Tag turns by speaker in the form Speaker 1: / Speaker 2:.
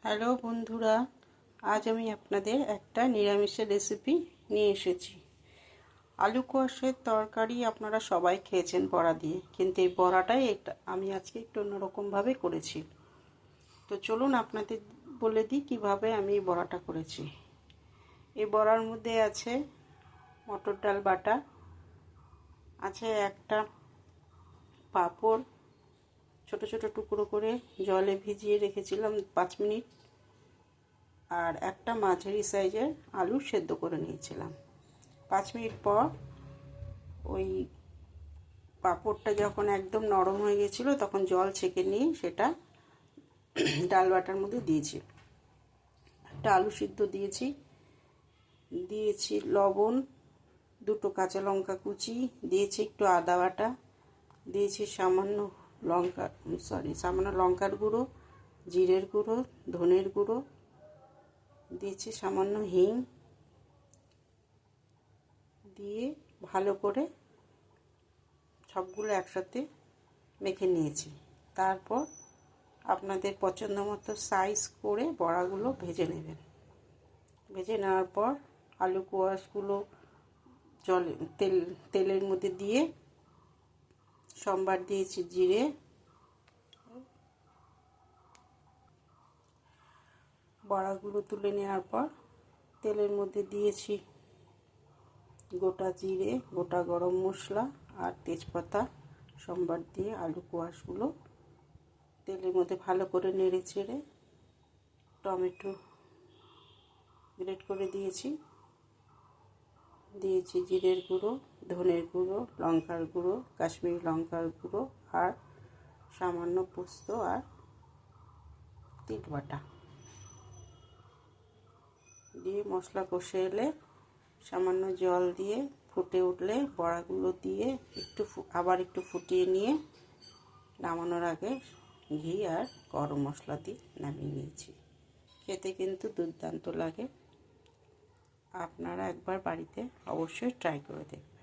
Speaker 1: Hello বন্ধুরা, আজ আমি আপনাদের একটা নিরামিষের রেসিপি নিয়ে এসেছি। আলু কোয়াশের তরকারি আপনারা সবাই খেয়েছেন বড়া দিয়ে, কিন্তু এই বড়াটাই আমি আজকে একটু অন্যরকমভাবে করেছি। তো চলুন আপনাদের বলে দিই কীভাবে আমি এই বড়াটা করেছি। এই বড়ার মধ্যে আছে মটর ডাল বাটা, আছে একটা পাঁপড় ছোট ছোট টুকরো করে জলে ভিজিয়ে রেখেছিলাম 5 মিনিট, আর একটা মাঝারি সাইজের আলু সেদ্ধ করে নিয়েছিলাম। 5 মিনিট পর ওই পাঁপড়টা যখন একদম নরম হয়ে গেছিলো তখন জল ছেঁকে নিয়ে সেটা ডাল বাটার মধ্যে দিয়েছি। একটা আলু সিদ্ধ দিয়েছি লবণ, 2টো কাঁচা লঙ্কা কুচি, দিয়েছি একটু আদা বাটা, দিয়েছি সামান্য লঙ্কার গুঁড়ো, জিরের গুঁড়ো, ধনের গুঁড়ো, দিয়েছি সামান্য হিং, দিয়ে ভালো করে সবগুলো একসাথে মেখে নিয়েছি। তারপর আপনাদের পছন্দ মতো সাইজ করে বড়াগুলো ভেজে নেবেন। ভেজে নেওয়ার পর আলু কোয়াশগুলো তেলের মধ্যে দিয়ে সম্বার দিয়েছি জিরে, বড়াগুলো তুলে নেওয়ার পর তেলের মধ্যে দিয়েছি গোটা জিরে, গোটা গরম মশলা আর তেজপাতা সম্বার দিয়ে আলু কোয়াশগুলো তেলের মধ্যে ভালো করে নেড়ে চেড়ে টমেটো গ্রেট করে দিয়েছি জিরের গুঁড়ো, ধনের গুঁড়ো, লঙ্কার গুঁড়ো, কাশ্মীরি লঙ্কার গুঁড়ো আর সামান্য পোস্ত আর তিল বাটা দিয়ে মশলা কষে এলে সামান্য জল দিয়ে ফুটে উঠলে বড়াগুলো দিয়ে আবার একটু ফুটিয়ে নিয়ে নামানোর আগে ঘি আর গরম মশলা দিয়ে নামিয়ে নিয়েছি। খেতে কিন্তু দুর্দান্ত লাগে। আপনারা একবার বাড়িতে অবশ্যই ট্রাই করে দেখবেন।